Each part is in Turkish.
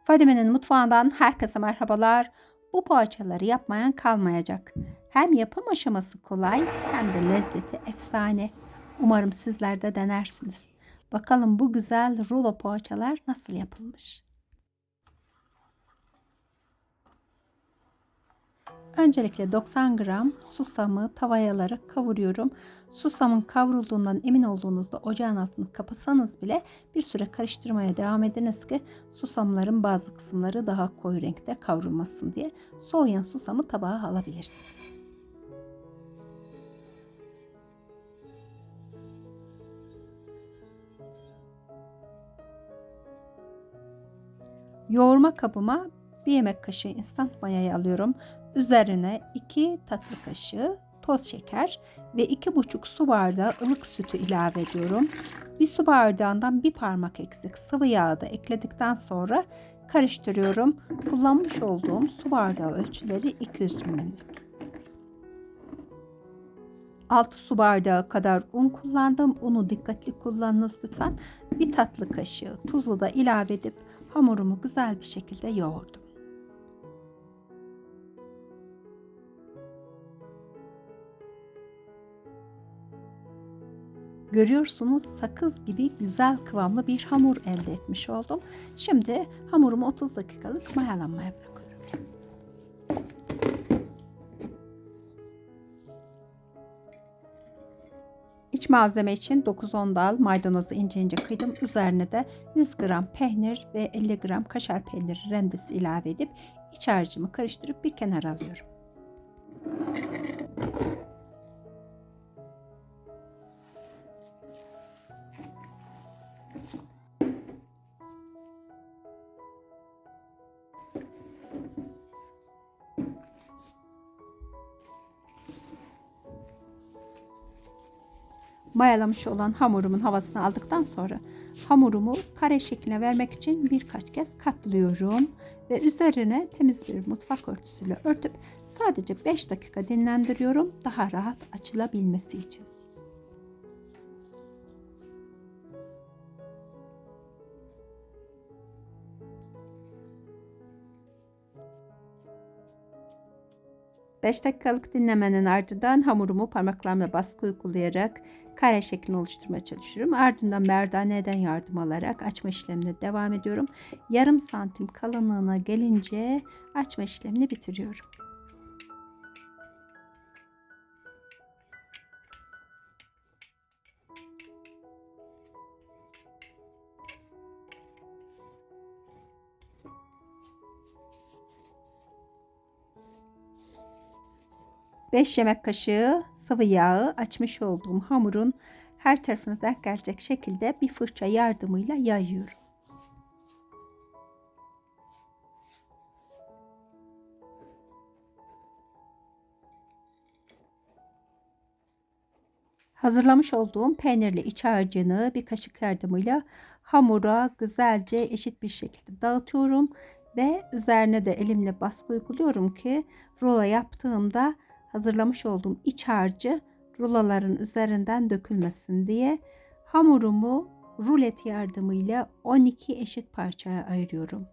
Fadime'nin mutfağından herkese merhabalar. Bu poğaçaları yapmayan kalmayacak. Hem yapım aşaması kolay hem de lezzeti efsane. Umarım sizler de denersiniz. Bakalım bu güzel rulo poğaçalar nasıl yapılmış? Öncelikle 90 gram susamı tavaya alarak kavuruyorum. Susamın kavrulduğundan emin olduğunuzda ocağın altını kapasanız bile bir süre karıştırmaya devam ediniz ki susamların bazı kısımları daha koyu renkte kavrulmasın diye. Soğuyan susamı tabağa alabilirsiniz. Yoğurma kabıma 1 yemek kaşığı instant mayayı alıyorum. Üzerine 2 tatlı kaşığı toz şeker ve 2,5 su bardağı ılık sütü ilave ediyorum. Bir su bardağından bir parmak eksik sıvı yağı da ekledikten sonra karıştırıyorum. Kullanmış olduğum su bardağı ölçüleri 200 ml. 6 su bardağı kadar un kullandım. Unu dikkatli kullanınız lütfen. Bir tatlı kaşığı tuzu da ilave edip hamurumu güzel bir şekilde yoğurdum. Görüyorsunuz sakız gibi güzel kıvamlı bir hamur elde etmiş oldum. Şimdi hamurumu 30 dakikalık mayalanmaya bırakıyorum. İç malzeme için 9-10 dal maydanozu ince ince kıydım. Üzerine de 100 gram peynir ve 50 gram kaşar peyniri rendesi ilave edip iç harcımı karıştırıp bir kenara alıyorum. Mayalamış olan hamurumun havasını aldıktan sonra hamurumu kare şekline vermek için birkaç kez katlıyorum ve üzerine temiz bir mutfak örtüsüyle örtüp sadece 5 dakika dinlendiriyorum daha rahat açılabilmesi için. Beş dakikalık dinlemenin ardından hamurumu parmaklarımla baskı uygulayarak kare şeklini oluşturmaya çalışıyorum. Ardından merdaneden yardım alarak açma işlemine devam ediyorum. Yarım santim kalınlığına gelince açma işlemini bitiriyorum. Beş yemek kaşığı sıvı yağı açmış olduğum hamurun her tarafına denk gelecek şekilde bir fırça yardımıyla yayıyorum. Hazırlamış olduğum peynirli iç harcını bir kaşık yardımıyla hamura güzelce eşit bir şekilde dağıtıyorum ve üzerine de elimle baskı uyguluyorum ki rulo yaptığımda hazırlamış olduğum iç harcı ruloların üzerinden dökülmesin diye hamurumu rulet yardımıyla 12 eşit parçaya ayırıyorum.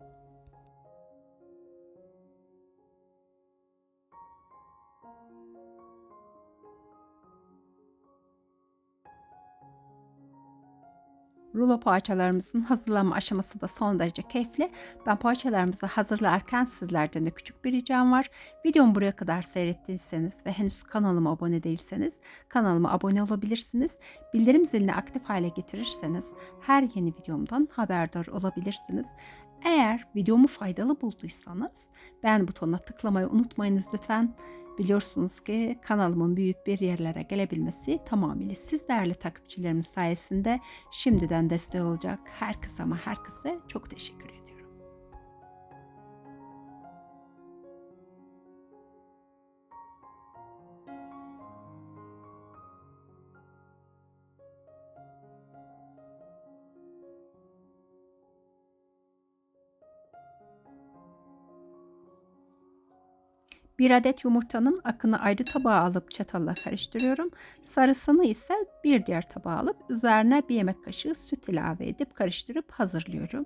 Rulo poğaçalarımızın hazırlanma aşaması da son derece keyifli. Ben poğaçalarımızı hazırlarken sizlerden de küçük bir ricam var. Videomu buraya kadar seyrettiyseniz ve henüz kanalıma abone değilseniz kanalıma abone olabilirsiniz. Bildirim zilini aktif hale getirirseniz her yeni videomdan haberdar olabilirsiniz. Eğer videomu faydalı bulduysanız beğen butonuna tıklamayı unutmayınız lütfen. Biliyorsunuz ki kanalımın büyük bir yerlere gelebilmesi tamamıyla siz değerli takipçilerimiz sayesinde. Şimdiden destek olacak herkese ama herkese çok teşekkür ediyorum. Bir adet yumurtanın akını ayrı tabağa alıp çatalla karıştırıyorum. Sarısını ise bir diğer tabağa alıp üzerine bir yemek kaşığı süt ilave edip karıştırıp hazırlıyorum.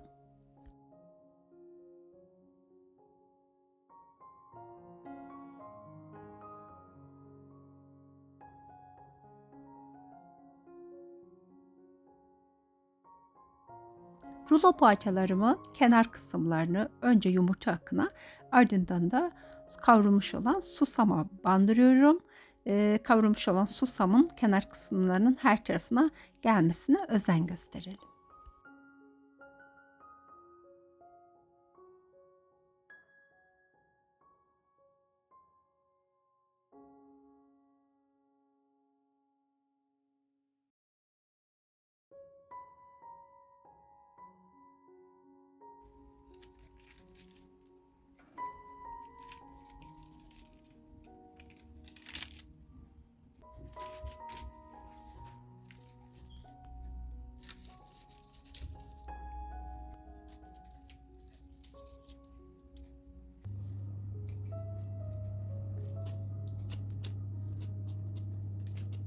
Rulo poğaçalarımın kenar kısımlarını önce yumurta akına, ardından da kavrulmuş olan susama bandırıyorum. Kavrulmuş olan susamın kenar kısımlarının her tarafına gelmesine özen gösterelim.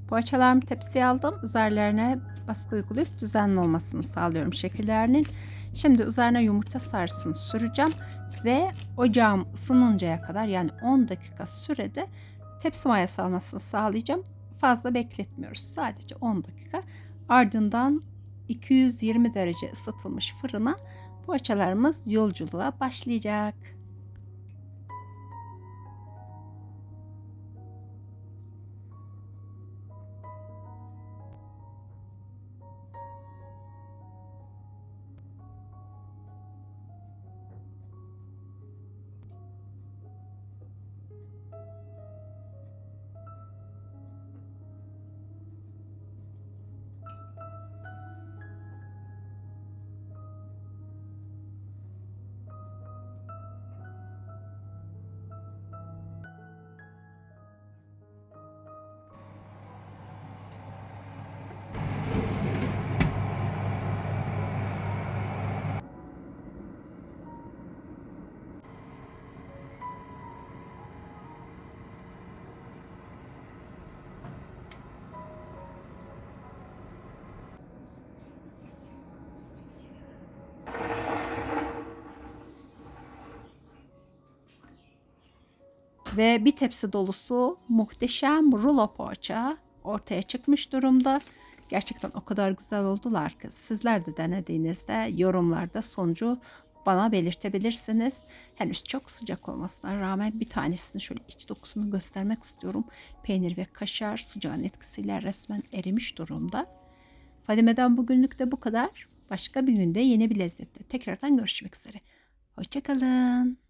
Poğaçalarımı tepsiye aldım. Üzerlerine baskı uygulayıp düzenli olmasını sağlıyorum şekillerinin. Şimdi üzerine yumurta sarısını süreceğim ve ocağım ısınıncaya kadar, yani 10 dakika sürede tepsi mayası almasını sağlayacağım. Fazla bekletmiyoruz. Sadece 10 dakika. Ardından 220 derece ısıtılmış fırına poğaçalarımız yolculuğa başlayacak. Ve bir tepsi dolusu muhteşem rulo poğaça ortaya çıkmış durumda. Gerçekten o kadar güzel oldular ki sizler de denediğinizde yorumlarda sonucu bana belirtebilirsiniz. Henüz çok sıcak olmasına rağmen bir tanesini şöyle iç dokusunu göstermek istiyorum. Peynir ve kaşar sıcağın etkisiyle resmen erimiş durumda. Fadime'den bugünlük de bu kadar. Başka bir günde yeni bir lezzette tekrardan görüşmek üzere. Hoşça kalın.